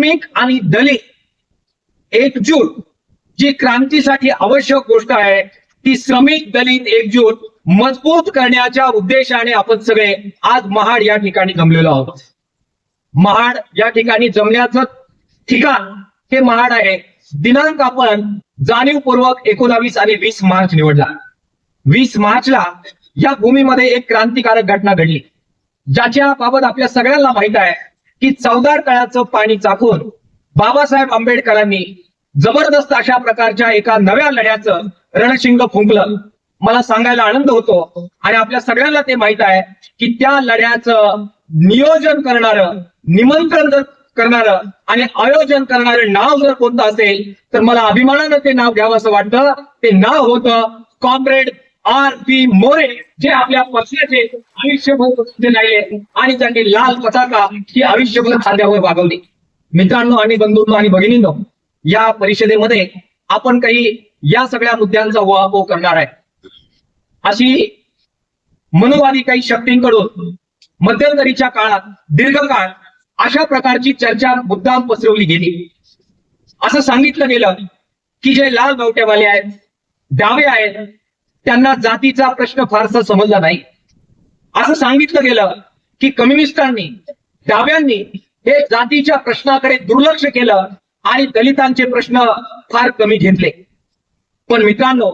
श्रमिक आणि दलित एकजूट जी क्रांतीसाठी आवश्यक गोष्ट आहे, ती श्रमिक दलित एकजूट मजबूत करण्याच्या उद्देशाने आपण सगळे आज महाड या ठिकाणी जमलेलो आहोत. महाड या ठिकाणी जमण्याचं ठिकाण हे महाड आहे. दिनांक आपण जाणीवपूर्वक 19 आणि 20 मार्च निवडला. 20 मार्चला या भूमीमध्ये एक क्रांतिकारक घटना घडली, ज्याच्या बाबत आपल्या सगळ्यांना माहित आहे की चवदार तळ्याचं पाणी चाखून बाबासाहेब आंबेडकरांनी जबरदस्त अशा प्रकारच्या एका नव्या लढ्याचं रणशिंग फुंकलं. मला सांगायला आनंद होतो आणि आपल्या सगळ्यांना ते माहित आहे की त्या लढ्याचं नियोजन करणारं, निमंत्रण करणारं आणि आयोजन करणारं नाव जर कोणतं असेल तर मला अभिमानानं ते नाव घ्यावं असं वाटतं. ते नाव होतं कॉम्रेड R.P. मोरे, जे आपल्या पक्षाचे आयुष्यभर राहिले आणि त्यांनी लाल पताका ही आयुष्यभर खांद्यावर वागवली. मित्रांनो आणि बंधूंनो आणि भगिनींनो, या परिषदेमध्ये आपण काही या सगळ्या मुद्द्यांचा उहापोह करणार आहे. अशी मनोवादी काही शक्तींकडून मध्यंतरीच्या काळात दीर्घकाळ अशा प्रकारची चर्चा मुद्दाम पसरवली गेली. असं सांगितलं गेलं की जे लाल बावट्यावाले आहेत, डावे आहेत, त्यांना जातीचा प्रश्न फारसा समजला नाही. असं सांगितलं गेलं की कम्युनिस्टांनी, डाव्यांनी हे जातीच्या प्रश्नाकडे दुर्लक्ष केलं आणि दलितांचे प्रश्न फार कमी घेतले. पण मित्रांनो,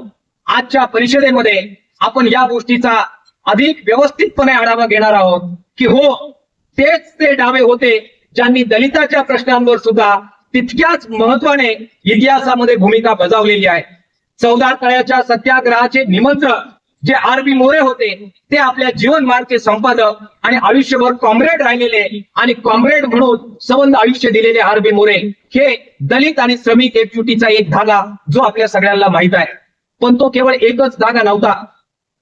आजच्या परिषदेमध्ये आपण या गोष्टीचा अधिक व्यवस्थितपणे आढावा घेणार आहोत की हो, तेच ते डावे होते ज्यांनी दलिताच्या प्रश्नांवर सुद्धा तितक्याच महत्वाने इतिहासामध्ये भूमिका बजावलेली आहे. चवदार तळ्याच्या सत्याग्रहाचे निमंत्रक जे R.P. मोरे होते, ते आपल्या जीवनमार्गचे संपादक आणि आयुष्यभर कॉम्रेड राहिलेले आणि कॉम्रेड म्हणून संबंध आयुष्य दिलेले R.P. मोरे हे दलित आणि श्रमिक एकजुटीचा एक धागा जो आपल्या सगळ्यांना माहित आहे. पण तो केवळ एकच धागा नव्हता.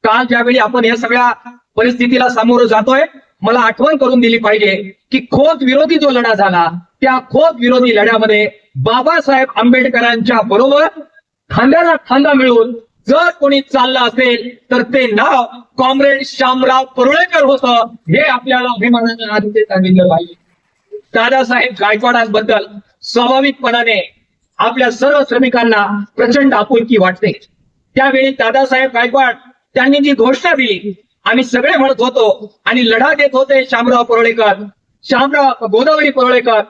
काल ज्यावेळी आपण या सगळ्या परिस्थितीला सामोरं जातोय, मला आठवण करून दिली पाहिजे की खोत विरोधी जो लढा झाला, त्या खोत विरोधी लढ्यामध्ये बाबासाहेब आंबेडकरांच्या बरोबर खांद्याला खांदा मिळून जर कोणी चाललं असेल तर ते नाव कॉम्रेड शामराव परुळेकर होतं. हे आपल्याला अभिमानाने आज ते सांगितलं पाहिजे. दादासाहेब गायकवाडांबद्दल स्वाभाविकपणाने आपल्या सर्व श्रमिकांना प्रचंड आपुलकी वाटते. त्यावेळी दादासाहेब गायकवाड त्यांनी जी घोषणा दिली, आम्ही सगळे म्हणत होतो आणि लढा देत होते शामराव परुळेकर, शामराव गोदावरी परुळेकर,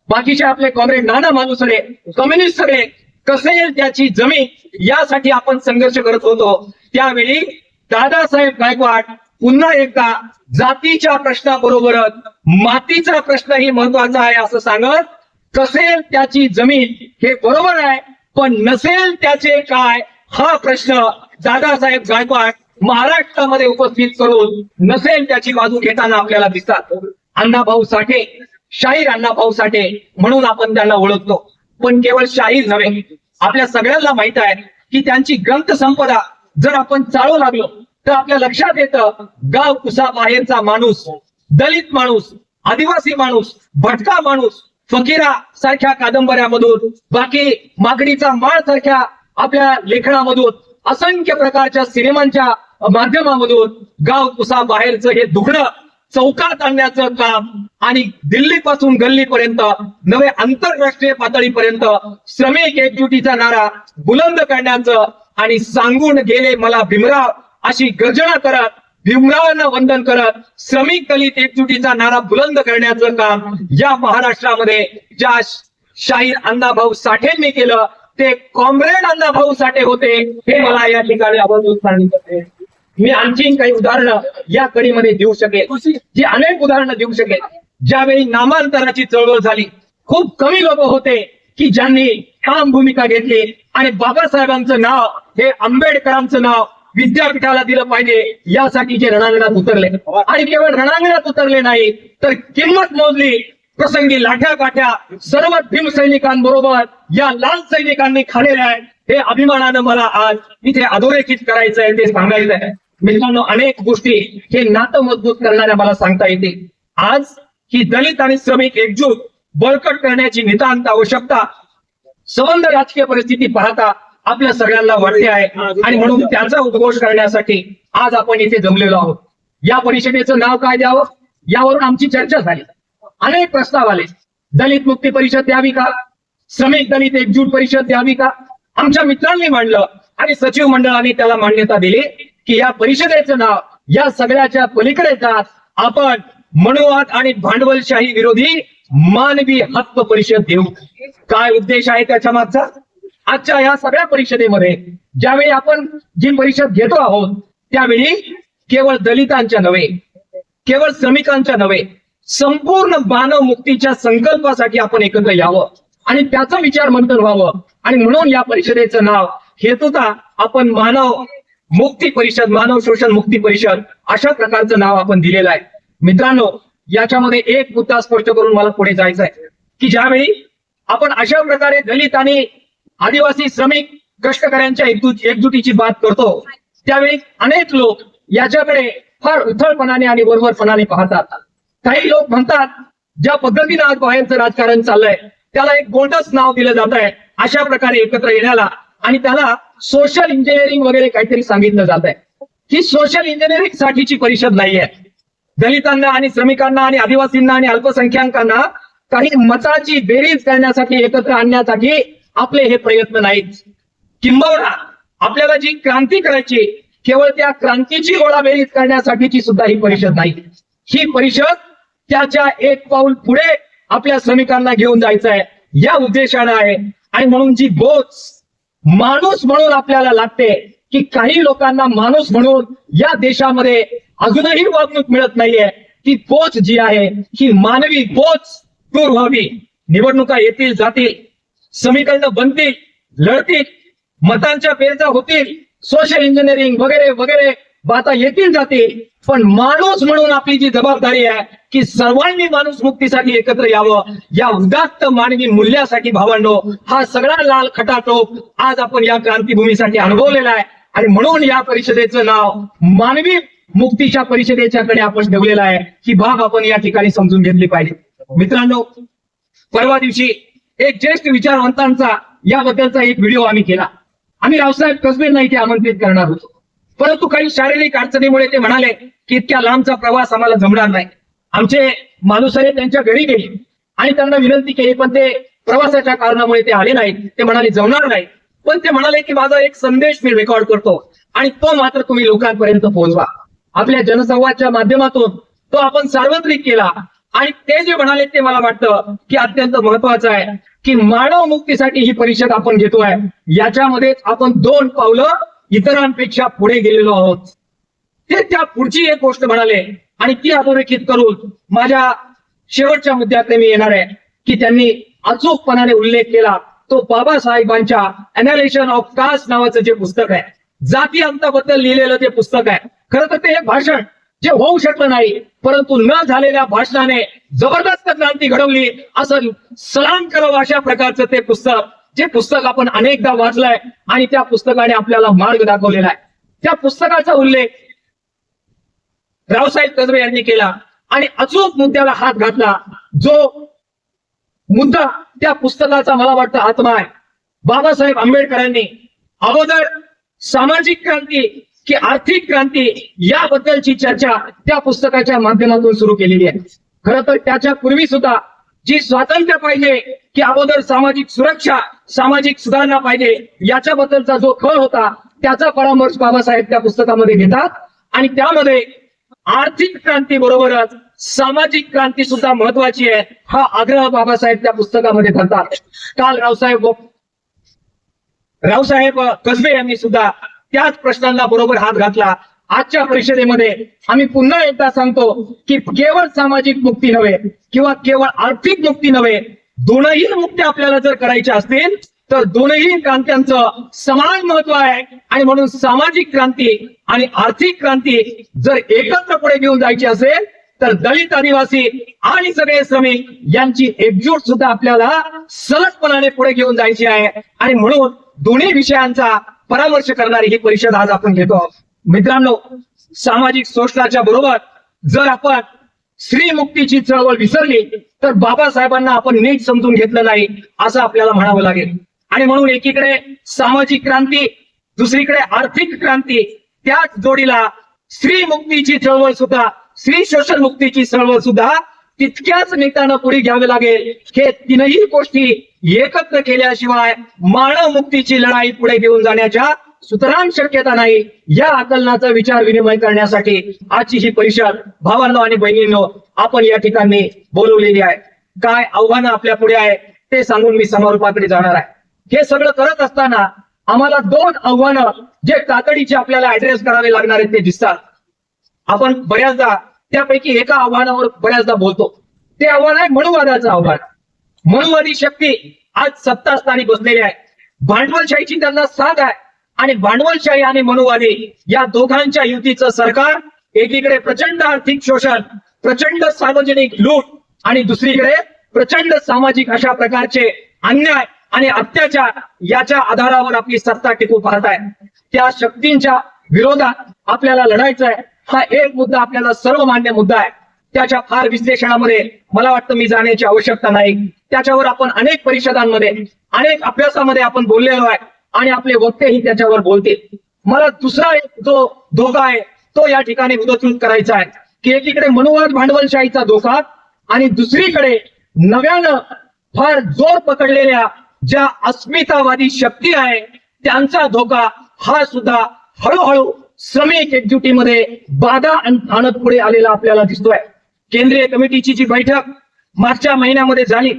बाकीचे आपले कॉम्रेड नाना मालुसरे, कम्युनिस्ट सगळे, कसे येईल त्याची जमीन, यासाठी आपण संघर्ष करत होतो. त्यावेळी दादासाहेब गायकवाड पुन्हा एकदा जातीच्या प्रश्नाबरोबरच मातीचा प्रश्नही महत्वाचा आहे असं सांगत, कसेल त्याची जमीन हे बरोबर आहे, पण नसेल त्याचे काय हा प्रश्न दादासाहेब गायकवाड महाराष्ट्रामध्ये उपस्थित करून नसेल त्याची बाजू घेताना आपल्याला दिसतात. अण्णाभाऊ साठे, शाहीर अण्णाभाऊ साठे म्हणून आपण त्यांना ओळखतो. पण केवळ शाहीर नव्हे, आपल्या सगळ्यांना माहित आहे की त्यांची ग्रंथ संपदा जर आपण चालू लागलो तर आपल्या लक्षात येतं गाव कुसा बाहेरचा माणूस, दलित माणूस, आदिवासी माणूस, भटका माणूस, फकीरा सारख्या कादंबऱ्यामधून, बाकी मागणीचा माळ सारख्या आपल्या लेखनामधून, असंख्य प्रकारच्या सिनेमांच्या माध्यमामधून गाव कुसा बाहेरचं हे दुखणं चौकात आणण्याचं काम आणि दिल्लीपासून गल्लीपर्यंत नवे आंतरराष्ट्रीय पातळीपर्यंत श्रमिक एकजुटीचा नारा बुलंद करण्याचं आणि सांगून गेले मला भीमराव अशी गर्जना करत, भीमरावांना वंदन करत श्रमिक दलित एकजुटीचा नारा बुलंद करण्याचं काम या महाराष्ट्रामध्ये ज्या शाहीर अण्णाभाऊ साठेंनी केलं, ते कॉम्रेड अण्णाभाऊ साठे होते. हे मला या ठिकाणी आवर्जून सांगितलं. मी आणखीन काही उदाहरणं या कडीमध्ये देऊ शकेल, जी अनेक उदाहरणं देऊ शकेल. ज्यावेळी नामांतराची चळवळ झाली, खूप कमी लोक होते की ज्यांनी ठाम भूमिका घेतली आणि बाबासाहेबांचं नाव हे आंबेडकरांचं नाव विद्यापीठाला दिलं पाहिजे यासाठी जे रणांगणात उतरले. आणि केवळ रणांगणात उतरले नाही तर किंमत मोजली. प्रसंगी लाठ्या काठ्या सर्व भीम सैनिकांबरोबर या लाल सैनिकांनी खाल्लेल्या आहेत. हे अभिमानानं मला आज इथे अधोरेखित करायचं आहे, ते सांगायचं आहे. मित्रांनो, अनेक गोष्टी हे नातं मजबूत करणाऱ्या मला सांगता येते. आज ही दलित आणि श्रमिक एकजूट बळकट करण्याची नितांत आवश्यकता संबंध राजकीय परिस्थिती पाहता आपल्या सगळ्यांना वाटते आहे आणि म्हणून त्याचा उद्घोष करण्यासाठी आज आपण इथे जमलेलो आहोत. या परिषदेचं नाव काय द्यावं यावरून आमची चर्चा झाली. अनेक प्रस्ताव आले. दलित मुक्ती परिषद द्यावी का, श्रमिक दलित एकजूट परिषद द्यावी का? आमच्या मित्रांनी मांडलं आणि सचिव मंडळाने त्याला मान्यता दिली की या परिषदेचं नाव या सगळ्याच्या पलीकडे जात आपण मनुवाद आणि भांडवलशाही विरोधी मानवी हक्क परिषद देऊ. काय उद्देश आहे त्याच्या मागचा? आजच्या या सगळ्या परिषदेमध्ये ज्यावेळी आपण जी परिषद घेतो आहोत त्यावेळी केवळ दलितांच्या नव्हे, केवळ श्रमिकांच्या नव्हे, संपूर्ण मानव मुक्तीच्या संकल्पासाठी आपण एकत्र यावं आणि त्याचा विचार मंथन व्हावं. आणि म्हणून या परिषदेचं नाव हेतुता आपण मानव मुक्ती परिषद, मानव शोषण मुक्ती परिषद अशा प्रकारचं नाव आपण दिलेलं आहे. मित्रांनो, याच्यामध्ये एक मुद्दा स्पष्ट करून मला पुढे जायचं आहे की ज्यावेळी आपण अशा प्रकारे दलित आणि आदिवासी श्रमिक कष्टकऱ्यांच्या एकजुटीची बात करतो त्यावेळी अनेक लोक याच्याकडे फार उथळपणाने आणि वरवरपणाने पाहतात. काही लोक म्हणतात ज्या पद्धतीने आज बाहेरचं राजकारण चाललंय त्याला एक बोल्डस नाव दिलं जात आहे अशा प्रकारे एकत्र येण्याला, आणि त्याला सोशल इंजिनिअरिंग वगैरे काहीतरी सांगितलं जात आहे. ही सोशल इंजिनिअरिंग साठीची परिषद नाहीये. दलितांना आणि श्रमिकांना आणि आदिवासींना आणि अल्पसंख्याकांना काही मताची बेरीज करण्यासाठी, एकत्र आणण्यासाठी आपले हे प्रयत्न नाहीत. किंबहुना आपल्याला जी क्रांती करायची केवळ त्या क्रांतीची गोळाबेरीज करण्यासाठीची सुद्धा ही परिषद नाही. ही परिषद त्याच्या एक पाऊल पुढे आपल्या श्रमिकांना घेऊन जायचं आहे या उद्देशानं आहे. आणि म्हणून जी बोच माणूस म्हणून आपल्याला लागते की काही लोकांना माणूस म्हणून या देशामध्ये अजूनही वागणूक मिळत नाहीये, ती बोच जी आहे ही मानवी बोच दूर व्हावी. निवडणुका येतील जातील, समीकरणं बनतील, लढतील, मतांच्या पेरजा होतील, सोशल इंजिनिअरिंग वगैरे वगैरे बाता येतील जातील, पण माणूस म्हणून आपली जी जबाबदारी आहे की सर्वांनी माणूस मुक्तीसाठी एकत्र यावं, या उदात्त मानवी मूल्यासाठी भावांनो हा सगळा लाल खटाटोप आज आपण या क्रांतीभूमीसाठी अनुभवलेला आहे. आणि म्हणून या परिषदेचं नाव मानवी मुक्तीच्या परिषदेच्याकडे आपण ठेवलेलं आहे. ही बाब आपण या ठिकाणी समजून घेतली पाहिजे. मित्रांनो, परवा दिवशी एक ज्येष्ठ विचारवंतांचा याबद्दलचा एक व्हिडिओ आम्ही केला. आम्ही रावसाहेब कसबेंना इथे आमंत्रित करणार होतो, परंतु काही शारीरिक अडचणीमुळे ते म्हणाले की इतक्या लांबचा प्रवास आम्हाला जमणार नाही. आमचे माणूसरे त्यांच्या घरी गेले आणि त्यांना विनंती केली, पण ते प्रवासाच्या कारणामुळे ते आले नाहीत. ते म्हणाले जमणार नाही, पण ते म्हणाले की माझा एक संदेश मी रेकॉर्ड करतो आणि तो मात्र तुम्ही लोकांपर्यंत पोहोचवा. आपल्या जनसंवादच्या माध्यमातून तो आपण सार्वत्रिक केला. आणि ते जे म्हणाले ते मला वाटतं की अत्यंत महत्वाचं आहे की मानव मुक्तीसाठी ही परिषद आपण घेतोय, याच्यामध्येच आपण 2 पावलं इतरांपेक्षा पुढे गेलेलो आहोत. ते त्या पुढची एक गोष्ट म्हणाले आणि ती अधोरेखित करून माझ्या शेवटच्या मुद्द्याकडे मी येणार आहे की त्यांनी अचूकपणाने उल्लेख केला तो बाबासाहेबांच्या अॅनालिसिस ऑफ कास्ट नावाचं जे पुस्तक आहे, जाती अंताबद्दल लिहिलेलं ते पुस्तक आहे. खरं तर ते एक भाषण जे होऊ शकलं नाही, परंतु न झालेल्या भाषणाने जबरदस्त क्रांती घडवली असं सलाम करावं अशा प्रकारचं ते पुस्तक, जे पुस्तक आपण अनेकदा वाचलंय आणि त्या पुस्तकाने आपल्याला मार्ग दाखवलेला आहे. त्या पुस्तकाचा उल्लेख रावसाहेब कसबे यांनी केला आणि अचूक मुद्द्याला हात घातला. जो मुद्दा त्या पुस्तकाचा मला वाटतं आत्मा आहे. बाबासाहेब आंबेडकरांनी अगोदर सामाजिक क्रांती की आर्थिक क्रांती याबद्दलची चर्चा त्या पुस्तकाच्या माध्यमातून सुरू केलेली आहे. खरं तर त्याच्या पूर्वी सुद्धा जी स्वातंत्र्य पाहिजे की अगोदर सामाजिक सुरक्षा, सामाजिक सुधारणा पाहिजे याच्याबद्दलचा जो कल होता त्याचा परामर्श बाबासाहेब त्या पुस्तकामध्ये घेतात. आणि त्यामध्ये आर्थिक क्रांती बरोबरच सामाजिक क्रांती सुद्धा महत्वाची आहे हा आग्रह बाबासाहेब त्या पुस्तकामध्ये करतात. काल रावसाहेब कसबे यांनी सुद्धा त्याच प्रश्नांना बरोबर हात घातला. आजच्या परिषदेमध्ये आम्ही पुन्हा एकदा सांगतो की केवळ सामाजिक मुक्ती नव्हे किंवा केवळ आर्थिक मुक्ती नव्हे, दोनही मुक्ती आपल्याला जर करायच्या असतील तर दोनही क्रांत्यांचं समान महत्व आहे. आणि म्हणून सामाजिक क्रांती आणि आर्थिक क्रांती जर एकत्र पुढे घेऊन जायची असेल तर दलित, आदिवासी आणि सगळे श्रमिक यांची एकजूट सुद्धा आपल्याला सलगपणाने पुढे घेऊन जायची आहे. आणि म्हणून दोन्ही विषयांचा परामर्श करणारी ही परिषद आज आपण घेतो. मित्रांनो, सामाजिक शोषणाच्या बरोबर जर आपण स्त्री मुक्तीची चळवळ विसरली तर बाबासाहेबांना आपण नीट समजून घेतलं नाही असं आपल्याला म्हणावं लागेल. आणि म्हणून एकीकडे सामाजिक क्रांती, दुसरीकडे आर्थिक क्रांती, त्याच जोडीला स्त्री मुक्तीची चळवळ सुद्धा, स्त्री शोषण मुक्तीची चळवळ सुद्धा तितक्याच नेत्यांना पुढे घ्यावे लागेल. हे तीनही गोष्टी एकत्र केल्याशिवाय मानव मुक्तीची लढाई पुढे घेऊन जाण्याच्या सुतराम शक्यता नाही. या आकलनाचा विचार विनिमय करण्यासाठी आजची ही परिषद भावांनो आणि बहिणींनो आपण या ठिकाणी बोलवलेली आहे. काय आव्हानं आपल्या पुढे आहे ते सांगून मी समारोपाकडे जाणार आहे. हे सगळं करत असताना आम्हाला दोन आव्हानं जे तातडीचे आपल्याला ऍड्रेस करावे लागणार आहेत ते दिसतात. आपण बऱ्याचदा त्यापैकी एका आव्हानावर बऱ्याचदा बोलतो. ते आव्हान आहे मनुवादाचं आव्हान. मनुवादी शक्ती आज सत्तास्थानी बसलेली आहे. भांडवलशाहीची त्यांना साथ आहे आणि भांडवलशाही आणि मनुवादी या दोघांच्या युतीचं सरकार एकीकडे प्रचंड आर्थिक शोषण, प्रचंड सार्वजनिक लूट आणि दुसरीकडे प्रचंड सामाजिक अशा प्रकारचे अन्याय आणि अत्याचार याच्या आधारावर आपली सत्ता टिकू पाहत आहे. त्या शक्तींच्या विरोधात आपल्याला लढायचं आहे. हा एक मुद्दा आपल्याला सर्वमान्य मुद्दा आहे. त्याच्या फार विश्लेषणामध्ये मला वाटतं मी जाण्याची आवश्यकता नाही. त्याच्यावर आपण अनेक परिषदांमध्ये अनेक अभ्यासामध्ये आपण बोललेलो आहे आणि आपले वक्तेही त्याच्यावर बोलतील. मला दुसरा एक जो धोका आहे तो या ठिकाणी उदटून करायचा आहे की एकीकडे मनुवाद भांडवलशाहीचा धोका आणि दुसरीकडे नव्यानं फार जोर पकडलेल्या ज्या अस्मितावादी शक्ती आहे त्यांचा धोका हा सुद्धा हळूहळू श्रमिक एकजुटीमध्ये बाधा आणत पुढे आलेला आपल्याला दिसतोय. केंद्रीय कमिटीची जी बैठक मागच्या महिन्यामध्ये झाली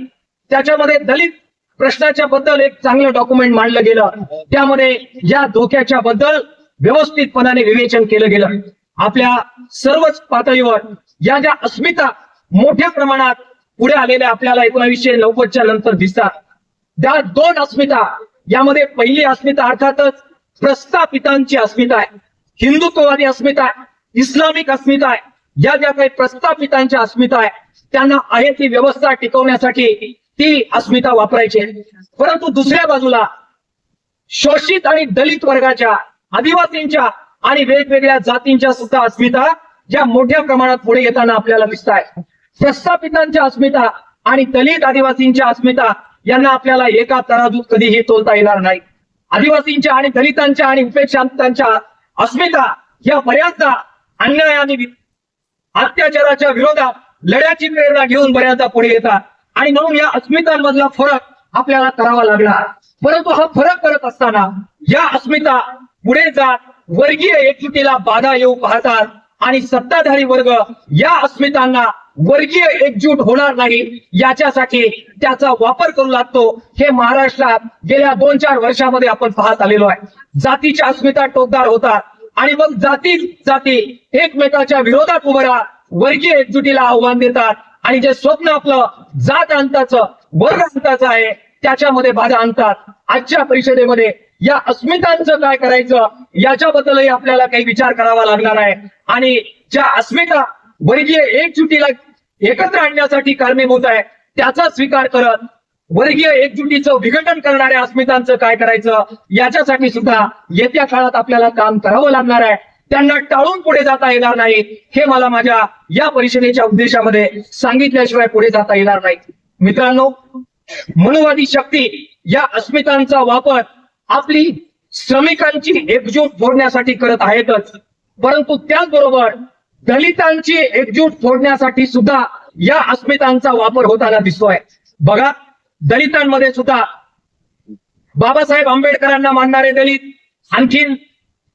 त्याच्यामध्ये दलित प्रश्नाच्या बद्दल एक चांगलं डॉक्युमेंट मांडलं गेलं. त्यामध्ये या धोक्याच्या बद्दल व्यवस्थितपणाने विवेचन केलं गेलं. आपल्या सर्वच पातळीवर या ज्या अस्मिता मोठ्या प्रमाणात पुढे आलेल्या आपल्याला 1990च्या नंतर दिसतात. त्या दोन अस्मिता, यामध्ये पहिली अस्मिता अर्थातच प्रस्थापितांची अस्मिता आहे, हिंदुत्ववादी अस्मिता आहे, इस्लामिक अस्मिता आहे. या ज्या काही प्रस्थापितांच्या अस्मिता आहे त्यांना आहे ती व्यवस्था टिकवण्यासाठी ती अस्मिता वापरायची. परंतु दुसऱ्या बाजूला शोषित आणि दलित वर्गाच्या, आदिवासींच्या आणि वेगवेगळ्या जातींच्या सुद्धा अस्मिता ज्या मोठ्या प्रमाणात पुढे येताना आपल्याला दिसत आहे. प्रस्थापितांच्या अस्मिता आणि दलित आदिवासींच्या अस्मिता यांना आपल्याला एका तराजूत कधीही तोलता येणार नाही. आदिवासींच्या आणि दलितांच्या आणि उपेक्षांतांच्या अस्मिता या बऱ्याचदा अन्याय आणि अत्याचाराच्या विरोधात लढ्याची प्रेरणा घेऊन बऱ्याचदा पुढे येतात आणि म्हणून या अस्मितांमधला फरक आपल्याला करावा लागला. परंतु हा फरक करत असताना या अस्मिता पुढे जात वर्गीय एकजुटीला बाधा येऊ पाहतात आणि सत्ताधारी वर्ग या अस्मितांना वर्गीय एकजूट होणार नाही याच्यासाठी त्याचा वापर करू लागतो. हे महाराष्ट्रात गेल्या 2-4 वर्षामध्ये आपण पाहत आलेलो आहे. जातीच्या अस्मिता टोकदार होतात आणि मग जाती एकमेकाच्या विरोधात उभं राहत वर्गीय एकजुटीला आव्हान देतात आणि जे स्वप्न आपलं जात अंताचं, वर्ग अंताचं आहे त्याच्यामध्ये बाधा आणतात. आजच्या परिषदेमध्ये या अस्मितांचं काय करायचं याच्याबद्दलही आपल्याला काही विचार करावा लागणार आहे आणि ज्या अस्मिता वर्गीय एकजुटीला एकत्र आणण्यासाठी कारणीभूत आहे त्याचा स्वीकार करत वर्गीय एकजुटीचं विघटन करणाऱ्या अस्मितांचं काय करायचं याच्यासाठी सुद्धा येत्या काळात आपल्याला काम करावं लागणार आहे. त्यांना टाळून पुढे जाता येणार नाही हे मला माझ्या या परिषदेच्या उद्देशामध्ये सांगितल्याशिवाय पुढे जाता येणार नाही. मित्रांनो, मनुवादी शक्ती या अस्मितांचा वापर आपली श्रमिकांची एकजूट फोडण्यासाठी करत आहेतच, परंतु त्याचबरोबर दलितांची एकजूट फोडण्यासाठी सुद्धा या अस्मितांचा वापर होताना दिसतोय. बघा, दलितांमध्ये सुद्धा बाबासाहेब आंबेडकरांना मानणारे दलित, आणखीन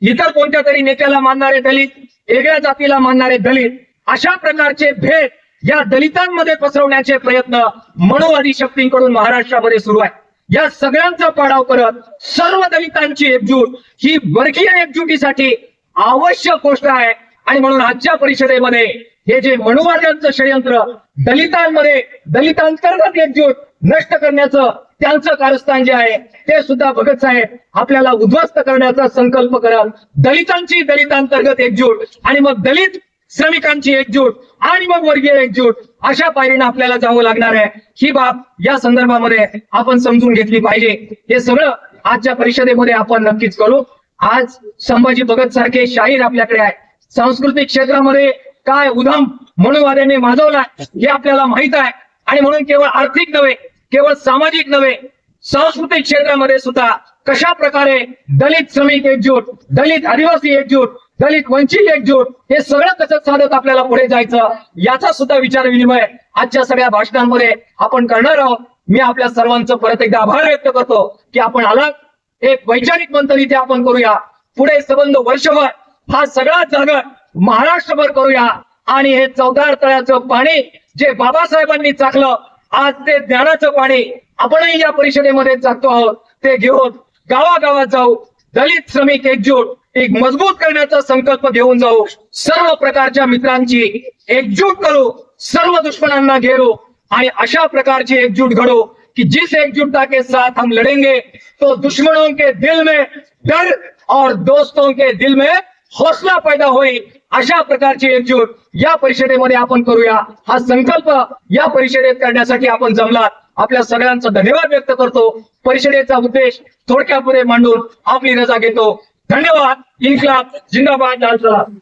इतर कोणत्या तरी नेत्याला मानणारे दलित, वेगळ्या जातीला मानणारे दलित, अशा प्रकारचे भेद या दलितांमध्ये पसरवण्याचे प्रयत्न मनुवादी शक्तींकडून महाराष्ट्रामध्ये सुरू आहे. या सगळ्यांचा पाडाव करत सर्व दलितांची एकजूट ही वर्गीय एकजुटीसाठी आवश्यक गोष्ट आहे आणि म्हणून आजच्या परिषदेमध्ये हे जे मनुवाद्यांचं षडयंत्र दलितांमध्ये दलितांतर्गत एकजूट नष्ट करण्याचं त्यांचं कारस्थान जे आहे ते सुद्धा भगत साहेब आपल्याला उद्ध्वस्त करण्याचा संकल्प करत दलितांची दलितांतर्गत एकजूट आणि मग दलित श्रमिकांची एकजूट आणि मग वर्गीय एकजूट अशा पायरीनं आपल्याला जावं लागणार आहे. ही बाब या संदर्भामध्ये आपण समजून घेतली पाहिजे. हे सगळं आजच्या परिषदेमध्ये आपण नक्कीच करू. आज संभाजी भगत सारखे शाहीर आपल्याकडे आहे. सांस्कृतिक क्षेत्रामध्ये काय उधम मनुवाद्याने माजवला हे आपल्याला माहित आहे आणि म्हणून केवळ आर्थिक नव्हे, केवळ सामाजिक नव्हे, सांस्कृतिक क्षेत्रामध्ये सुद्धा कशा प्रकारे दलित श्रमिक एकजूट, दलित आदिवासी एकजूट, दलित वंचित एकजूट, हे सगळं कसं साधत आपल्याला पुढे जायचं याचा सुद्धा विचार विनिमय आजच्या सगळ्या भाषणांमध्ये आपण करणार आहोत. मी आपल्या सर्वांचं परत एकदा आभार व्यक्त करतो की आपण आलात. एक वैचारिक मंथन इथे आपण करूया. पुढे संबंध वर्षभर हा सगळा जागर महाराष्ट्रभर करूया आणि हे चौदार तळ्याचं पाणी जे बाबासाहेबांनी चाकलं, आज ते ज्ञानाचं पाणी आपणही या परिषदेमध्ये चाकतो आहोत. ते घेऊन गावागावात जाऊ, दलित श्रमिक एकजूट एक मजबूत करण्याचा संकल्प घेऊन जाऊ, सर्व प्रकारच्या मित्रांची एकजूट करू, सर्व दुश्मनांना घेरू आणि अशा प्रकारची एकजूट घडू कि जिस एकजुटता के साथ हम लड़ेंगे तो दुश्मनों के दिल में डर और दोस्तों के दिल में हौसला पैदा होईल. अशा प्रकारची एकजूट या परिषदेमध्ये आपण करूया. हा संकल्प या परिषदेत करण्यासाठी आपण जमलात. आपल्या सगळ्यांचा धन्यवाद व्यक्त करतो. परिषदेचा उद्देश थोडक्यामध्ये मांडून आपली रजा घेतो. धन्यवाद. इन्क्लाब जिंदाबाद. लाल सलाम.